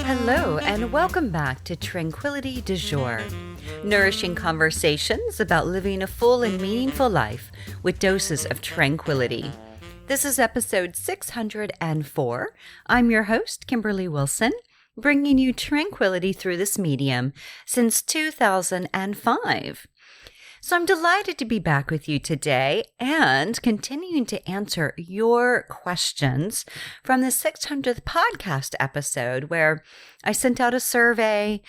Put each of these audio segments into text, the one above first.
Hello, and welcome back to Tranquility du Jour, nourishing conversations about living a full and meaningful life with doses of tranquility. This is episode 604. I'm your host, Kimberly Wilson, bringing you tranquility through this medium since 2005. So I'm delighted to be back with you today and continuing to answer your questions from the 600th podcast episode, where I sent out a survey,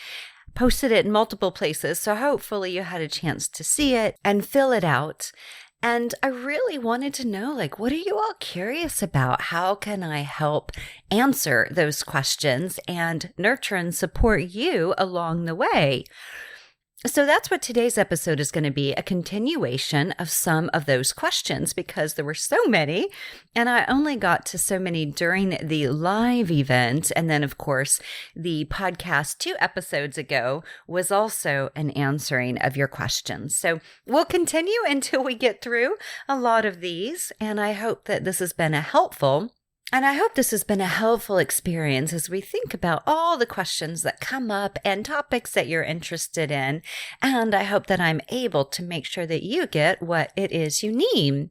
posted it in multiple places, so hopefully you had a chance to see it and fill it out. And I really wanted to know, what are you all curious about? How can I help answer those questions and nurture and support you along the way? So that's what today's episode is going to be, a continuation of some of those questions, because there were so many, and I only got to so many during the live event. And then, of course, the podcast 2 episodes ago was also an answering of your questions. So we'll continue until we get through a lot of these, and I hope that this has been helpful experience as we think about all the questions that come up and topics that you're interested in. And I hope that I'm able to make sure that you get what it is you need.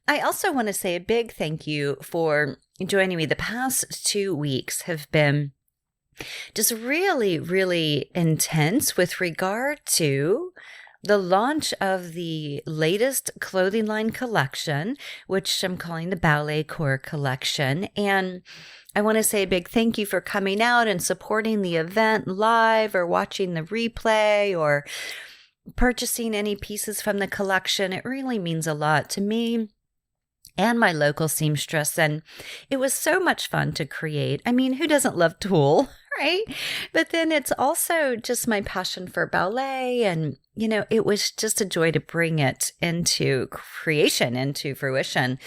I also want to say a big thank you for joining me. The past 2 weeks have been just really, really intense with regard to the launch of the latest clothing line collection, which I'm calling the Balletcore collection. And I want to say a big thank you for coming out and supporting the event live or watching the replay or purchasing any pieces from the collection. It really means a lot to me and my local seamstress. And it was so much fun to create. I mean, who doesn't love tulle, right? But then it's also just my passion for ballet. And, it was just a joy to bring it into creation, into fruition.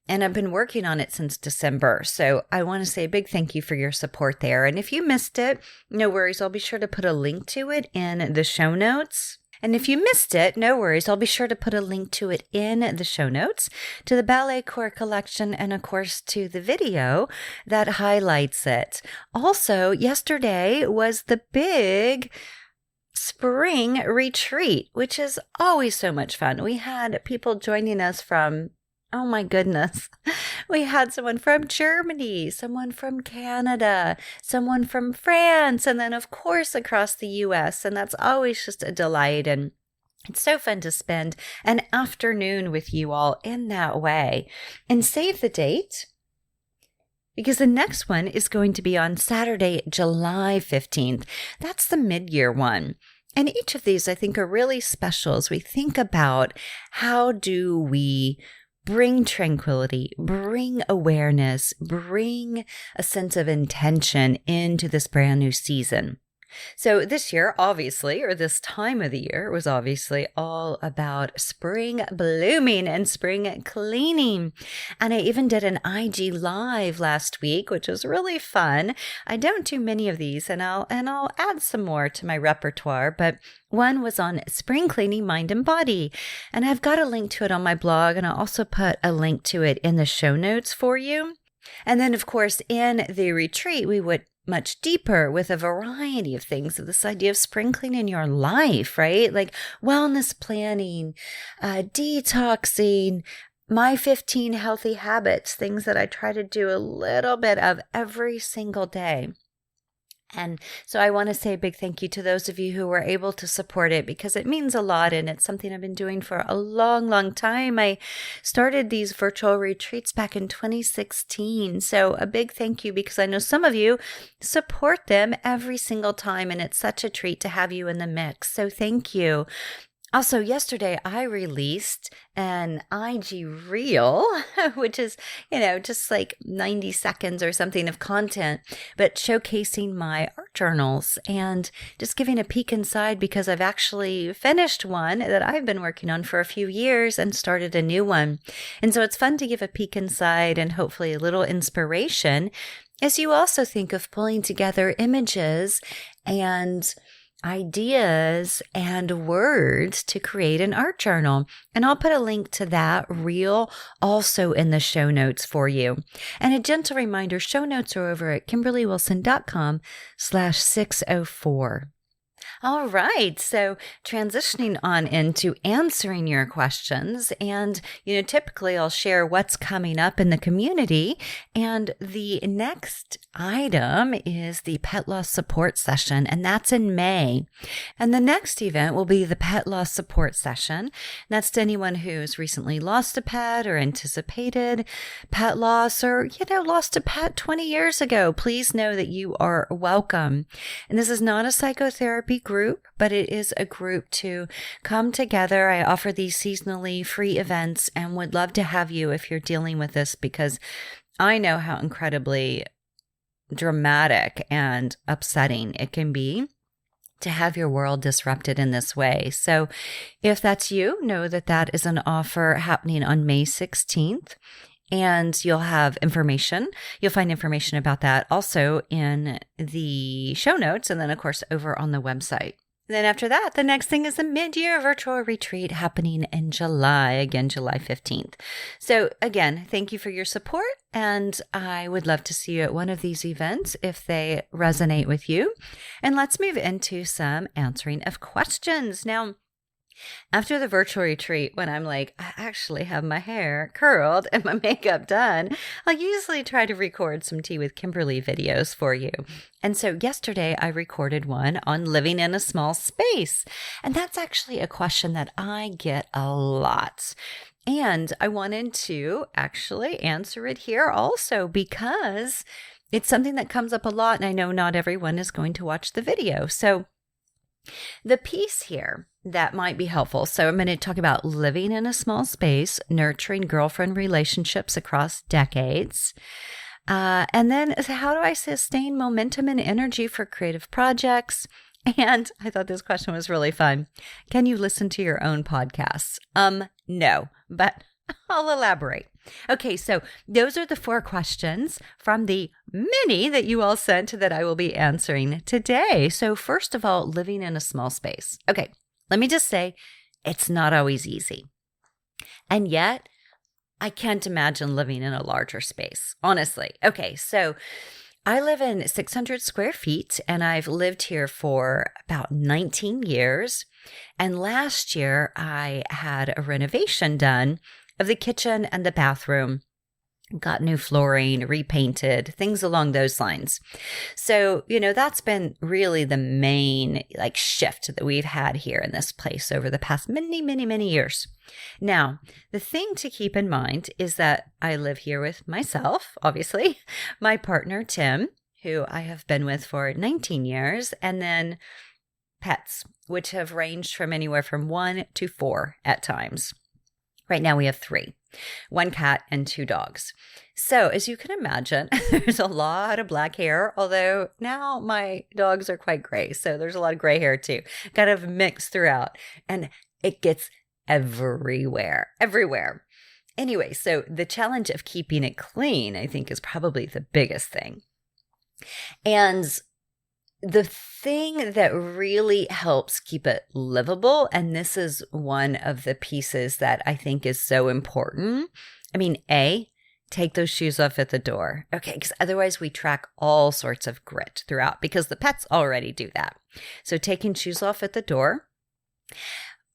And I've been working on it since December. So I want to say a big thank you for your support there. And if you missed it, no worries. I'll be sure to put a link to it in the show notes. And if you missed it, no worries. I'll be sure to put a link to it in the show notes, to the Balletcore collection, and of course to the video that highlights it. Also, yesterday was the big spring retreat, which is always so much fun. We had people joining us from, oh my goodness, we had someone from Germany, someone from Canada, someone from France, and then of course across the US. And that's always just a delight. And it's so fun to spend an afternoon with you all in that way. And save the date, because the next one is going to be on Saturday, July 15th. That's the mid-year one. And each of these I think are really special as we think about how do we bring tranquility, bring awareness, bring a sense of intention into this brand new season. So this year, obviously, or this time of the year, was obviously all about spring blooming and spring cleaning. And I even did an IG live last week, which was really fun. I don't do many of these, and I'll add some more to my repertoire, but one was on spring cleaning mind and body. And I've got a link to it on my blog, and I'll also put a link to it in the show notes for you. And then, of course, in the retreat, we went much deeper with a variety of things, of this idea of spring cleaning your life, right? Like wellness planning, detoxing, my 15 healthy habits, things that I try to do a little bit of every single day. And so I want to say a big thank you to those of you who were able to support it, because it means a lot and it's something I've been doing for a long, long time. I started these virtual retreats back in 2016. So a big thank you, because I know some of you support them every single time, and it's such a treat to have you in the mix. So thank you. Also, yesterday I released an IG reel, which is, just like 90 seconds or something of content, but showcasing my art journals and just giving a peek inside, because I've actually finished one that I've been working on for a few years and started a new one. And so it's fun to give a peek inside and hopefully a little inspiration as you also think of pulling together images and ideas and words to create an art journal. And I'll put a link to that reel also in the show notes for you. And a gentle reminder, show notes are over at kimberlywilson.com/604. All right. So transitioning on into answering your questions. And, typically I'll share what's coming up in the community. And the next item is the pet loss support session, and that's in May. And the next event will be the pet loss support session. That's to anyone who's recently lost a pet or anticipated pet loss or, lost a pet 20 years ago. Please know that you are welcome. And this is not a psychotherapy group, but it is a group to come together. I offer these seasonally free events and would love to have you if you're dealing with this, because I know how incredibly dramatic and upsetting it can be to have your world disrupted in this way. So if that's you, know that that is an offer happening on May 16th. And you'll have information. You'll find information about that also in the show notes. And then, of course, over on the website. Then after that, the next thing is the mid-year virtual retreat happening in July, again, July 15th. So again, thank you for your support. And I would love to see you at one of these events if they resonate with you. And let's move into some answering of questions. Now, after the virtual retreat, when I'm like, I actually have my hair curled and my makeup done, I'll usually try to record some Tea with Kimberly videos for you. And so yesterday I recorded one on living in a small space. And that's actually a question that I get a lot. And I wanted to actually answer it here also because it's something that comes up a lot. And I know not everyone is going to watch the video. So the piece here that might be helpful. So I'm going to talk about living in a small space, nurturing girlfriend relationships across decades. And then how do I sustain momentum and energy for creative projects? And I thought this question was really fun. Can you listen to your own podcasts? No, but I'll elaborate. Okay, so those are the 4 questions from the many that you all sent that I will be answering today. So first of all, living in a small space. Okay, let me just say it's not always easy. And yet, I can't imagine living in a larger space, honestly. Okay, so I live in 600 square feet and I've lived here for about 19 years. And last year, I had a renovation done of the kitchen and the bathroom, got new flooring, repainted, things along those lines. So, that's been really the main shift that we've had here in this place over the past many, many, many years. Now, the thing to keep in mind is that I live here with myself, obviously, my partner, Tim, who I have been with for 19 years, and then pets, which have ranged from anywhere from 1 to 4 at times. Right now we have 3, 1 cat and 2 dogs. So as you can imagine, there's a lot of black hair, although now my dogs are quite gray. So there's a lot of gray hair too, kind of mixed throughout, and it gets everywhere. Anyway, so the challenge of keeping it clean, I think, is probably the biggest thing. And the thing that really helps keep it livable, and this is one of the pieces that I think is so important. Take those shoes off at the door. Okay, because otherwise we track all sorts of grit throughout because the pets already do that. So taking shoes off at the door.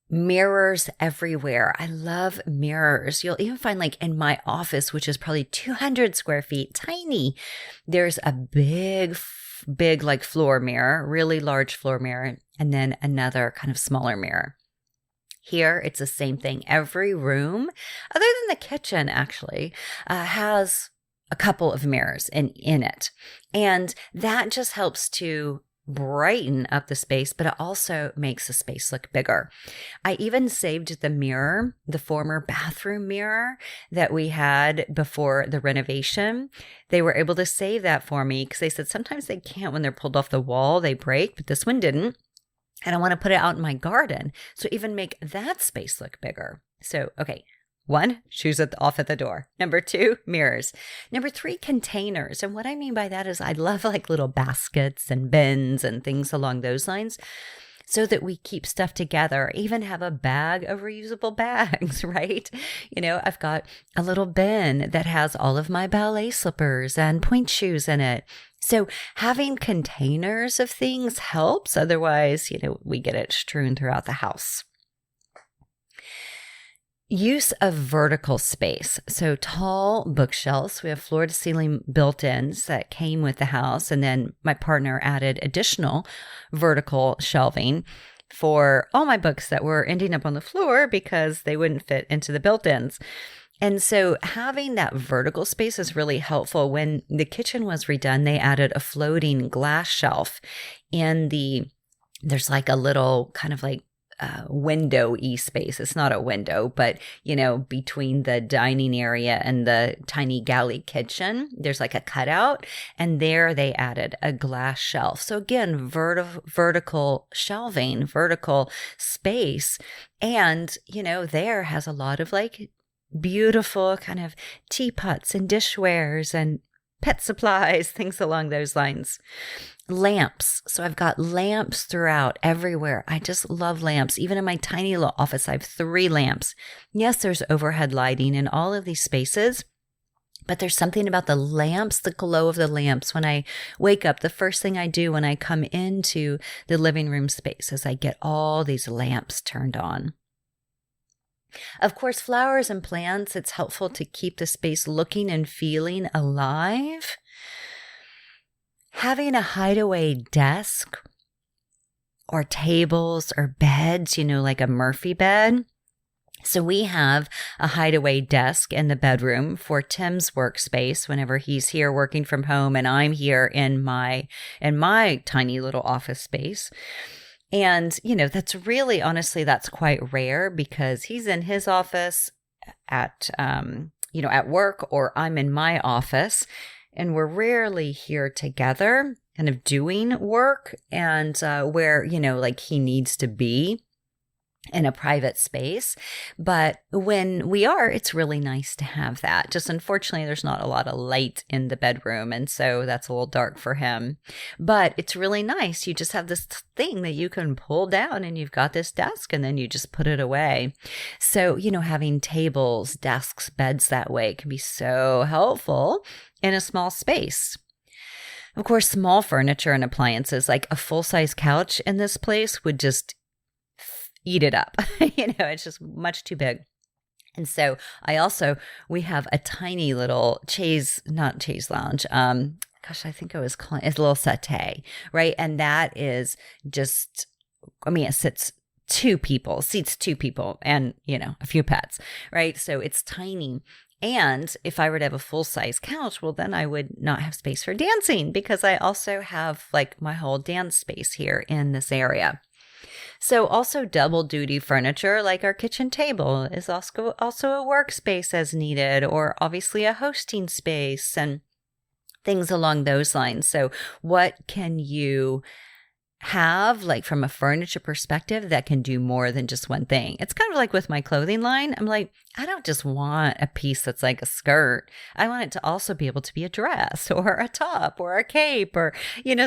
Mirrors everywhere. I love mirrors. You'll even find in my office, which is probably 200 square feet, tiny, there's a big floor mirror, really large floor mirror, and then another kind of smaller mirror. Here, it's the same thing. Every room, other than the kitchen, actually, has a couple of mirrors in it. And that just helps to brighten up the space, but it also makes the space look bigger. I even saved the mirror, the former bathroom mirror that we had before the renovation. They were able to save that for me because they said sometimes they can't when they're pulled off the wall, they break, but this one didn't. And I want to put it out in my garden. So even make that space look bigger. So, okay, 1, shoes off at the door. Number 2, mirrors. Number 3, containers. And what I mean by that is I love like little baskets and bins and things along those lines so that we keep stuff together, even have a bag of reusable bags, right? I've got a little bin that has all of my ballet slippers and pointe shoes in it. So having containers of things helps. Otherwise, we get it strewn throughout the house. Use of vertical space. So tall bookshelves. We have floor to ceiling built-ins that came with the house. And then my partner added additional vertical shelving for all my books that were ending up on the floor because they wouldn't fit into the built-ins. And so having that vertical space is really helpful. When the kitchen was redone, they added a floating glass shelf there's like a little kind of like window-y space. It's not a window, but between the dining area and the tiny galley kitchen, there's like a cutout, and there they added a glass shelf. So again, vertical shelving, vertical space, and there has a lot of like beautiful kind of teapots and dishwares and pet supplies, things along those lines. Lamps. So I've got lamps throughout everywhere. I just love lamps. Even in my tiny little office, I have 3 lamps. Yes, there's overhead lighting in all of these spaces, but there's something about the lamps, the glow of the lamps. When I wake up, the first thing I do when I come into the living room space is I get all these lamps turned on. Of course, flowers and plants, it's helpful to keep the space looking and feeling alive. Having a hideaway desk or tables or beds, like a Murphy bed. So we have a hideaway desk in the bedroom for Tim's workspace whenever he's here working from home and I'm here in my tiny little office space. And, that's really, honestly, that's quite rare because he's in his office at work, or I'm in my office, and we're rarely here together kind of doing work and where, like he needs to be in a private space. But when we are, it's really nice to have that. Just unfortunately, there's not a lot of light in the bedroom. And so that's a little dark for him. But it's really nice. You just have this thing that you can pull down and you've got this desk and then you just put it away. So, having tables, desks, beds that way can be so helpful in a small space. Of course, small furniture and appliances, like a full-size couch in this place would just eat it up. It's just much too big. And so we have a tiny little not chaise lounge. I think I was calling it a little settee, right? And that is just, it seats 2 people and, a few pets, right? So it's tiny. And if I were to have a full-size couch, well, then I would not have space for dancing because I also have like my whole dance space here in this area. So also double duty furniture like our kitchen table is also a workspace as needed, or obviously a hosting space and things along those lines. So what can you have like from a furniture perspective that can do more than just one thing? It's kind of like with my clothing line. I'm like, I don't just want a piece that's like a skirt. I want it to also be able to be a dress or a top or a cape or,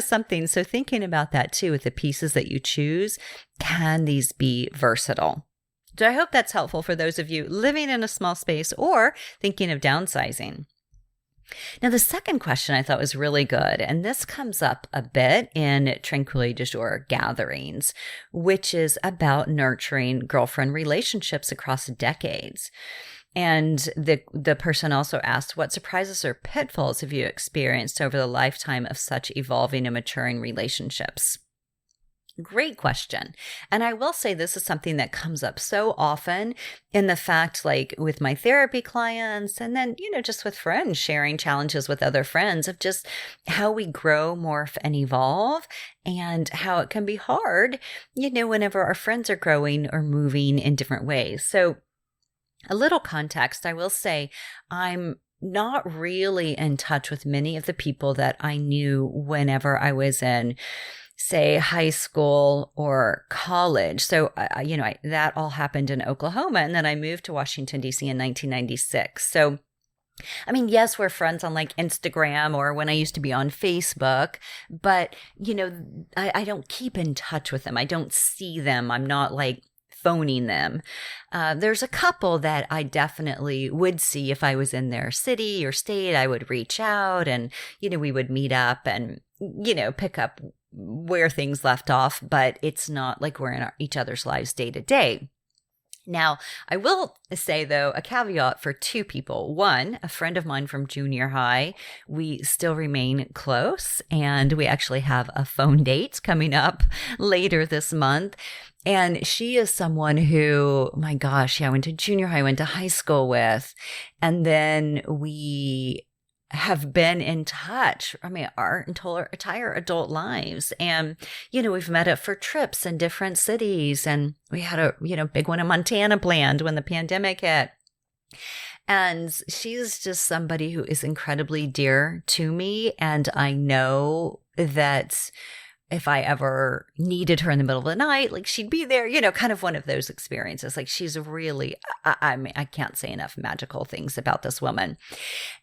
something. So thinking about that too with the pieces that you choose, can these be versatile? So I hope that's helpful for those of you living in a small space or thinking of downsizing. Now, the second question I thought was really good, and this comes up a bit in Tranquility du Jour gatherings, which is about nurturing girlfriend relationships across decades. And the person also asked, what surprises or pitfalls have you experienced over the lifetime of such evolving and maturing relationships? Great question. And I will say this is something that comes up so often in the fact, like with my therapy clients, and then, just with friends sharing challenges with other friends of just how we grow, morph, and evolve, and how it can be hard, whenever our friends are growing or moving in different ways. So a little context, I will say I'm not really in touch with many of the people that I knew whenever I was in say high school or college. So, that all happened in Oklahoma. And then I moved to Washington, D.C. in 1996. So, I mean, yes, we're friends on like Instagram or when I used to be on Facebook, but, I don't keep in touch with them. I don't see them. I'm not like phoning them. There's a couple that I definitely would see if I was in their city or state. I would reach out and, we would meet up and, pick up where things left off, but it's not like we're in each other's lives day to day. Now, I will say, though, a caveat for two people. One, a friend of mine from junior high, we still remain close, and we actually have a phone date coming up later this month. And she is someone who, my gosh, I went to junior high, went to high school with, and then we have been in touch, our entire adult lives. And, we've met up for trips in different cities. And we had a, big one in Montana planned when the pandemic hit. And she's just somebody who is incredibly dear to me. And I know that if I ever needed her in the middle of the night, like she'd be there, kind of one of those experiences. Like she's really, I can't say enough magical things about this woman.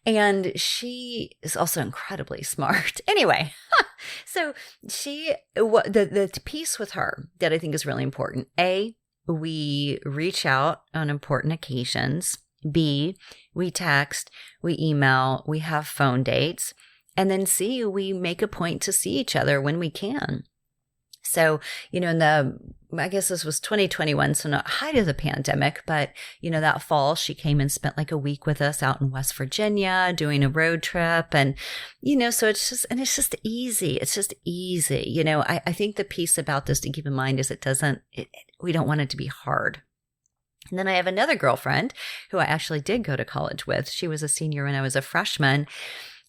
And she is also incredibly smart. Anyway, so the piece with her that I think is really important. A, we reach out on important occasions. B, we text, we email, we have phone dates. And then C, we make a point to see each other when we can. So, I guess this was 2021, so not height of the pandemic, but, that fall she came and spent like a week with us out in West Virginia doing a road trip. And, so it's just easy. It's just easy. I think the piece about this to keep in mind is we don't want it to be hard. And then I have another girlfriend who I actually did go to college with. She was a senior when I was a freshman.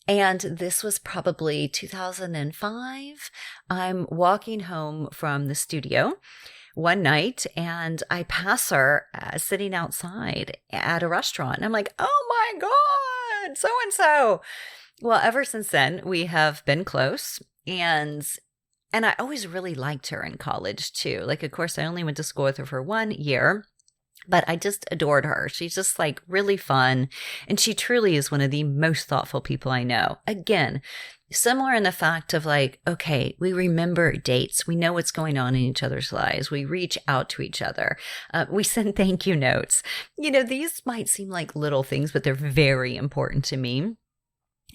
And this was probably 2005. I'm walking home from the studio one night and I pass her sitting outside at a restaurant. And I'm like, oh my God, so-and-so. Well, ever since then, we have been close. And I always really liked her in college too. Like, of course, I only went to school with her for 1 year. But I just adored her. She's just like really fun. And she truly is one of the most thoughtful people I know. Again, similar in the fact of like, okay, we remember dates. We know what's going on in each other's lives. We reach out to each other. We send thank you notes. These might seem like little things, but they're very important to me.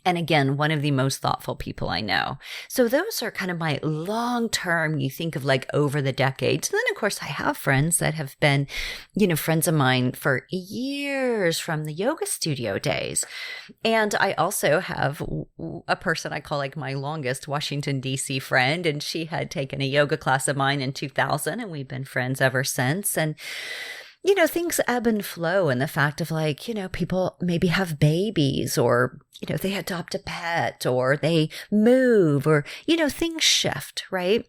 And again, one of the most thoughtful people I know. So those are kind of my long-term, you think of like over the decades. And then, of course, I have friends that have been, friends of mine for years from the yoga studio days. And I also have a person I call like my longest Washington, D.C. friend. And she had taken a yoga class of mine in 2000, and we've been friends ever since. And things ebb and flow in the fact of like, people maybe have babies or, they adopt a pet or they move or, things shift, right?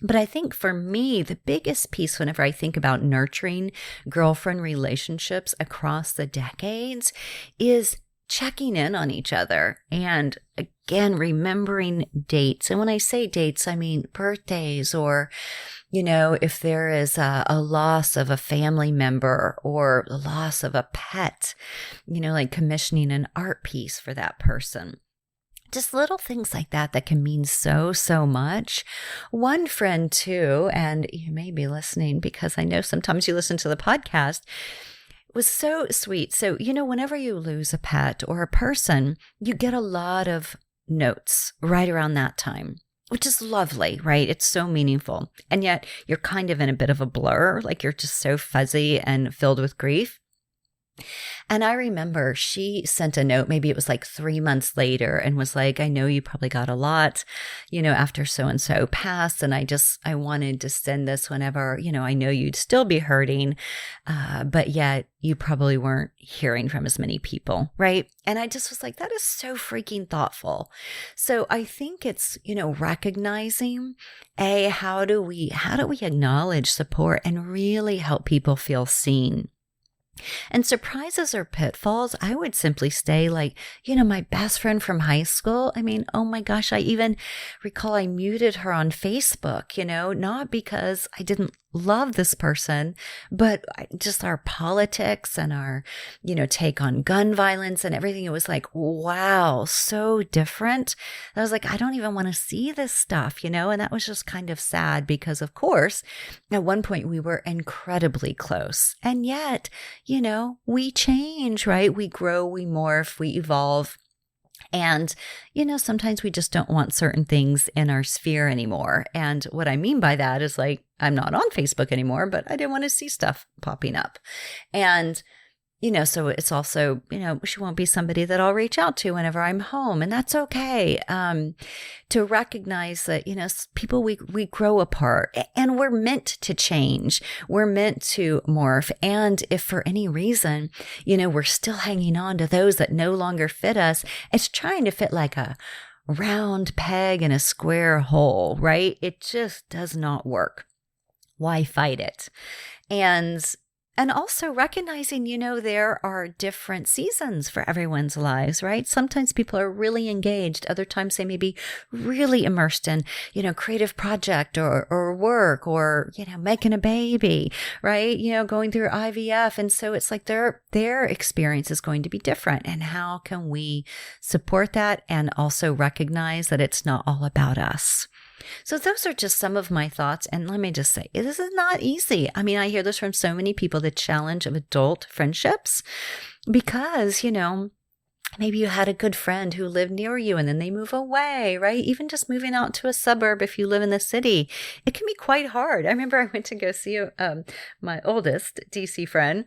But I think for me, the biggest piece whenever I think about nurturing girlfriend relationships across the decades is checking in on each other and again, remembering dates. And when I say dates, I mean birthdays or, if there is a loss of a family member or the loss of a pet, like commissioning an art piece for that person. Just little things like that can mean so, so much. One friend too, and you may be listening because I know sometimes you listen to the podcast, was so sweet. So, whenever you lose a pet or a person, you get a lot of notes right around that time, which is lovely, right? It's so meaningful. And yet you're kind of in a bit of a blur, like you're just so fuzzy and filled with grief. And I remember she sent a note, maybe it was like 3 months later, and was like, I know you probably got a lot, after so-and-so passed. And I wanted to send this whenever, I know you'd still be hurting, but yet you probably weren't hearing from as many people, right? And I just was like, that is so freaking thoughtful. So I think it's, recognizing, how do we acknowledge support and really help people feel seen? And surprises or pitfalls, I would simply say, like, my best friend from high school. I mean, oh my gosh, I even recall I muted her on Facebook, not because I didn't love this person, but just our politics and our, take on gun violence and everything. It was like, wow, so different. I was like, I don't even want to see this stuff, and that was just kind of sad because, of course, at one point we were incredibly close. And yet, we change, right? We grow, we morph, we evolve. And, sometimes we just don't want certain things in our sphere anymore. And what I mean by that is like, I'm not on Facebook anymore, but I didn't want to see stuff popping up. And so it's also, she won't be somebody that I'll reach out to whenever I'm home. And that's okay. To recognize that, people, we grow apart and we're meant to change. We're meant to morph. And if for any reason, we're still hanging on to those that no longer fit us, it's trying to fit like a round peg in a square hole, right? It just does not work. Why fight it? And also recognizing, there are different seasons for everyone's lives, right? Sometimes people are really engaged. Other times they may be really immersed in, creative project or work or, making a baby, right? Going through IVF. And so it's like their experience is going to be different. And how can we support that and also recognize that it's not all about us? So those are just some of my thoughts. And let me just say, this is not easy. I mean, I hear this from so many people, the challenge of adult friendships, because, maybe you had a good friend who lived near you and then they move away, right? Even just moving out to a suburb, if you live in the city, it can be quite hard. I remember I went to go see my oldest DC friend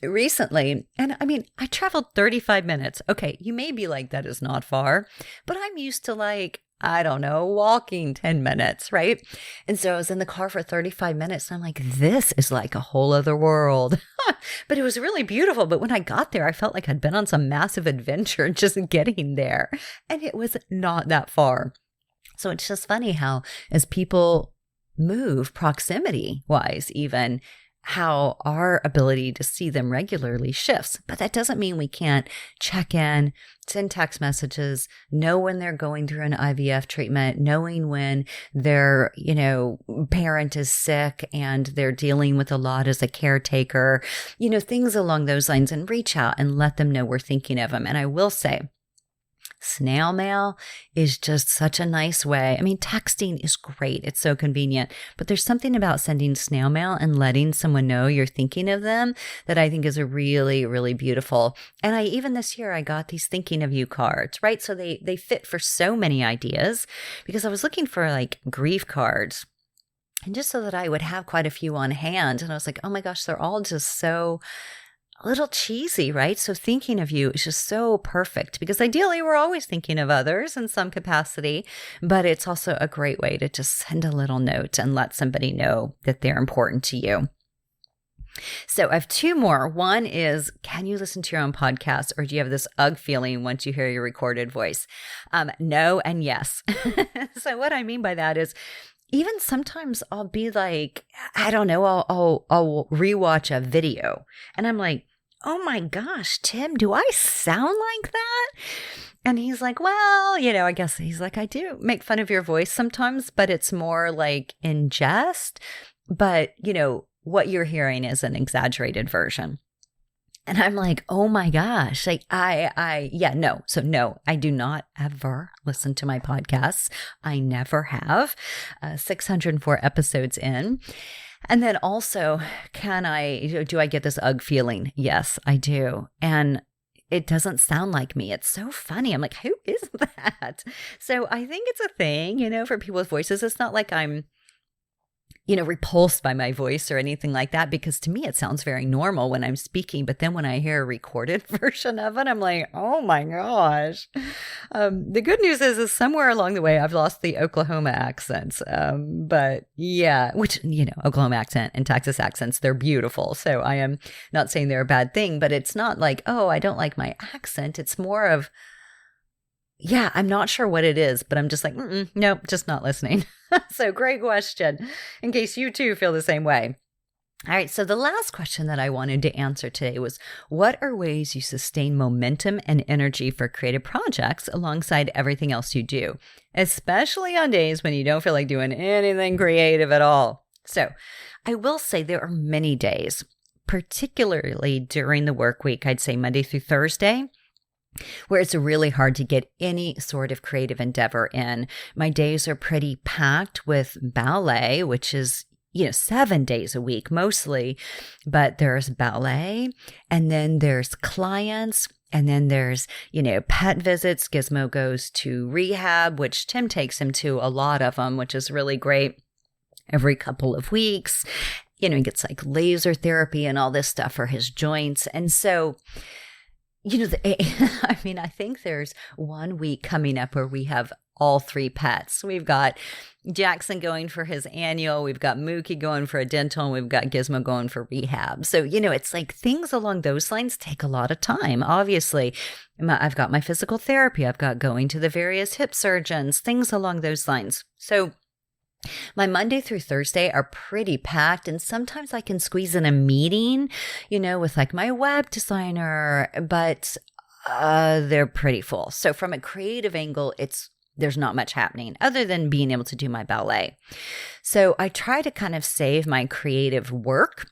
recently. And I mean, I traveled 35 minutes. Okay, you may be like, that is not far, but I'm used to like, I don't know, walking 10 minutes, right? And so I was in the car for 35 minutes and I'm like, this is like a whole other world. But it was really beautiful. But when I got there, I felt like I'd been on some massive adventure just getting there. And it was not that far. So it's just funny how as people move proximity wise, even how our ability to see them regularly shifts. But that doesn't mean we can't check in, send text messages, know when they're going through an IVF treatment, knowing when their, parent is sick and they're dealing with a lot as a caretaker, things along those lines, and reach out and let them know we're thinking of them. And I will say, snail mail is just such a nice way. I mean, texting is great. It's so convenient, but there's something about sending snail mail and letting someone know you're thinking of them that I think is a really, really beautiful. And even this year, I got these thinking of you cards, right? So they fit for so many ideas because I was looking for like grief cards. And just so that I would have quite a few on hand. And I was like, oh my gosh, they're all just so a little cheesy, right? So thinking of you is just so perfect because ideally we're always thinking of others in some capacity, but it's also a great way to just send a little note and let somebody know that they're important to you. So I have two more. One is, can you listen to your own podcast or do you have this ugh feeling once you hear your recorded voice? No and yes. So what I mean by that is, even sometimes I'll be like, I don't know, I'll rewatch a video and I'm like, oh my gosh, Tim, do I sound like that? And he's like, well, I guess he's like, I do make fun of your voice sometimes, but it's more like in jest. But, what you're hearing is an exaggerated version. And I'm like, oh my gosh, like no. So no, I do not ever listen to my podcasts. I never have. 604 episodes in. And then also, do I get this ugh feeling? Yes, I do. And it doesn't sound like me. It's so funny. I'm like, who is that? So I think it's a thing, for people with voices. It's not like I'm repulsed by my voice or anything like that, because to me, it sounds very normal when I'm speaking. But then when I hear a recorded version of it, I'm like, oh my gosh. The good news is somewhere along the way, I've lost the Oklahoma accents. But yeah, which, Oklahoma accent and Texas accents, they're beautiful. So I am not saying they're a bad thing, but it's not like, oh, I don't like my accent. It's more of, yeah, I'm not sure what it is, but I'm just like, nope, just not listening. So great question, in case you too feel the same way. All right, so the last question that I wanted to answer today was, what are ways you sustain momentum and energy for creative projects alongside everything else you do, especially on days when you don't feel like doing anything creative at all? So I will say there are many days, particularly during the work week, I'd say Monday through Thursday, where it's really hard to get any sort of creative endeavor in. My days are pretty packed with ballet, which is 7 days a week mostly, but there's ballet, and then there's clients, and then there's, pet visits. Gizmo goes to rehab, which Tim takes him to a lot of them, which is really great, every couple of weeks. He gets like laser therapy and all this stuff for his joints. And so, I think there's 1 week coming up where we have all 3 pets. We've got Jackson going for his annual, we've got Mookie going for a dental, and we've got Gizmo going for rehab. So, it's like things along those lines take a lot of time. Obviously, I've got my physical therapy, I've got going to the various hip surgeons, things along those lines. So my Monday through Thursday are pretty packed, and sometimes I can squeeze in a meeting, with like my web designer, but they're pretty full. So from a creative angle, there's not much happening other than being able to do my ballet. So I try to kind of save my creative work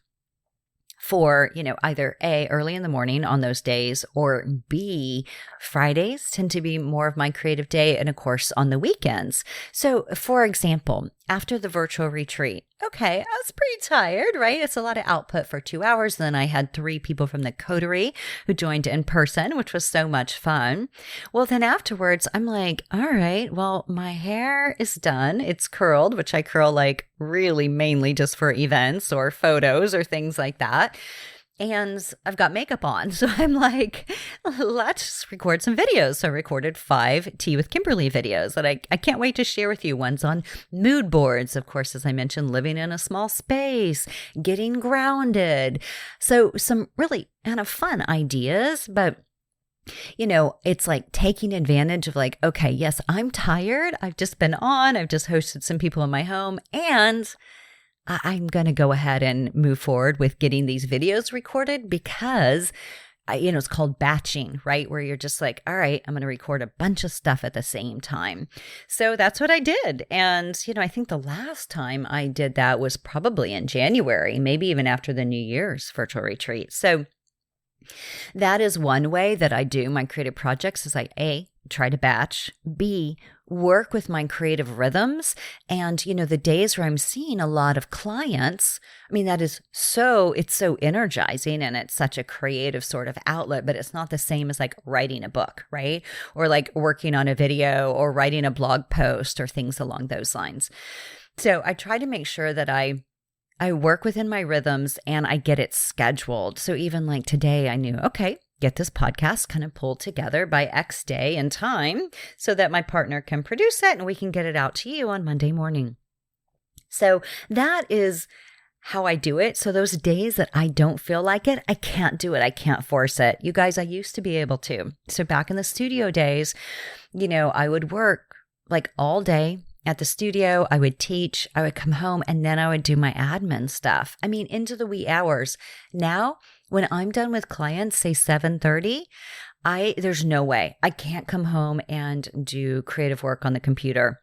for, either A, early in the morning on those days, or B, Fridays tend to be more of my creative day, and of course on the weekends. So for example, after the virtual retreat, okay, I was pretty tired, right? It's a lot of output for 2 hours. Then I had 3 people from the coterie who joined in person, which was so much fun. Well, then afterwards, I'm like, all right, well, my hair is done. It's curled, which I curl like really mainly just for events or photos or things like that. And I've got makeup on. So I'm like, let's record some videos. So I recorded 5 Tea with Kimberly videos that I can't wait to share with you. One's on mood boards, of course, as I mentioned, living in a small space, getting grounded. So some really kind of fun ideas, but it's like taking advantage of like, okay, yes, I'm tired. I've just hosted some people in my home, and I'm going to go ahead and move forward with getting these videos recorded because, it's called batching, right? Where you're just like, all right, I'm going to record a bunch of stuff at the same time. So that's what I did. And, I think the last time I did that was probably in January, maybe even after the New Year's virtual retreat. So that is one way that I do my creative projects is I, A, try to batch, B, work with my creative rhythms. And, the days where I'm seeing a lot of clients, it's so energizing, and it's such a creative sort of outlet, but it's not the same as like writing a book, right? Or like working on a video or writing a blog post or things along those lines. So I try to make sure that I work within my rhythms and I get it scheduled. So even like today, I knew, okay, get this podcast kind of pulled together by X day and time so that my partner can produce it and we can get it out to you on Monday morning. So that is how I do it. So those days that I don't feel like it, I can't do it. I can't force it. You guys, I used to be able to. So back in the studio days, I would work like all day at the studio. I would teach, I would come home, and then I would do my admin stuff. Into the wee hours. Now, when I'm done with clients, say 7:30, there's no way. I can't come home and do creative work on the computer.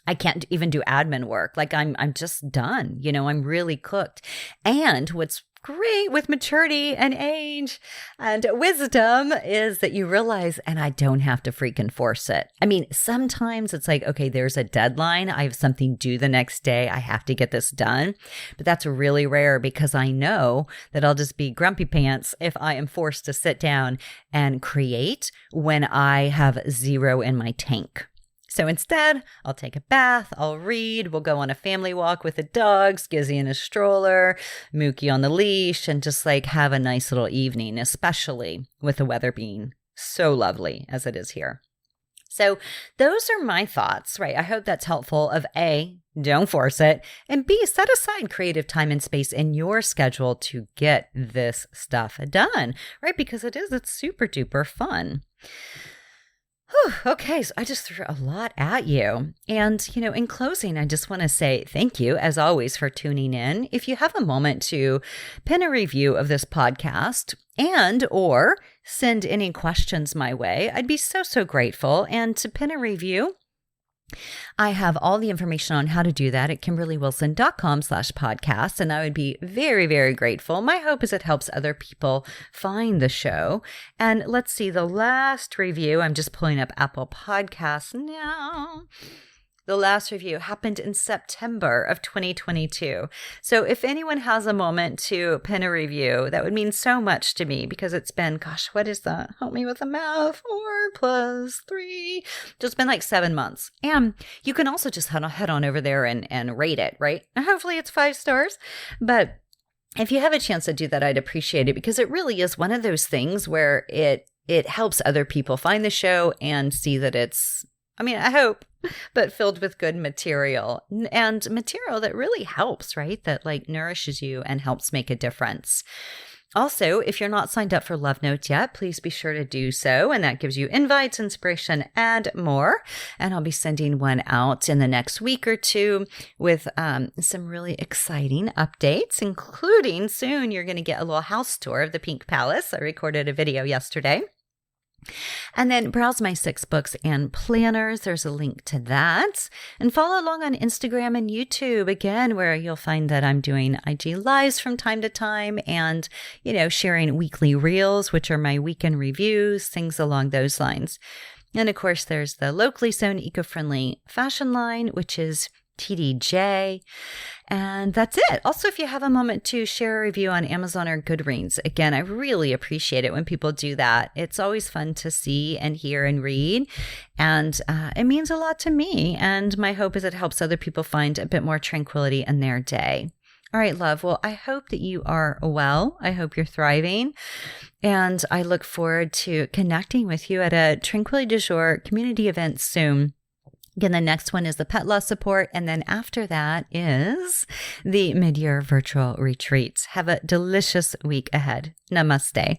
I can't even do admin work. Like I'm just done. I'm really cooked. And what's great with maturity and age and wisdom is that you realize, and I don't have to freaking force it. Sometimes it's like, okay, there's a deadline. I have something due the next day. I have to get this done. But that's really rare because I know that I'll just be grumpy pants if I am forced to sit down and create when I have 0 in my tank. So instead, I'll take a bath, I'll read, we'll go on a family walk with the dogs, Gizzy in a stroller, Mookie on the leash, and just like have a nice little evening, especially with the weather being so lovely as it is here. So those are my thoughts, right? I hope that's helpful of A, don't force it, and B, set aside creative time and space in your schedule to get this stuff done, right? Because it's super duper fun. Whew, okay, so I just threw a lot at you. And, in closing, I just want to say thank you, as always, for tuning in. If you have a moment to pin a review of this podcast and or send any questions my way, I'd be so, so grateful. And to pin a review, I have all the information on how to do that at kimberlywilson.com/podcast, and I would be very, very grateful. My hope is it helps other people find the show. And let's see, the last review, I'm just pulling up Apple Podcasts now. The last review happened in September of 2022. So if anyone has a moment to pin a review, that would mean so much to me because it's been, gosh, what is that? Help me with the math. 4 + 3. Just been like 7 months. And you can also just head on over there and rate it, right? And hopefully it's 5 stars. But if you have a chance to do that, I'd appreciate it because it really is one of those things where it helps other people find the show and see that it's, I hope, but filled with good material and material that really helps, right? That like nourishes you and helps make a difference. Also, if you're not signed up for Love Notes yet, please be sure to do so. And that gives you invites, inspiration, and more. And I'll be sending one out in the next week or two with some really exciting updates, including soon you're going to get a little house tour of the Pink Palace. I recorded a video yesterday. And then browse my 6 books and planners. There's a link to that. And follow along on Instagram and YouTube, again, where you'll find that I'm doing IG Lives from time to time and, sharing weekly reels, which are my weekend reviews, things along those lines. And of course, there's the locally sewn eco-friendly fashion line, which is TDJ. And that's it. Also, if you have a moment to share a review on Amazon or Goodreads, again, I really appreciate it when people do that. It's always fun to see and hear and read. And it means a lot to me. And my hope is it helps other people find a bit more tranquility in their day. All right, love. Well, I hope that you are well. I hope you're thriving. And I look forward to connecting with you at a Tranquility du Jour community event soon. Again, the next one is the pet loss support. And then after that is the mid-year virtual retreats. Have a delicious week ahead. Namaste.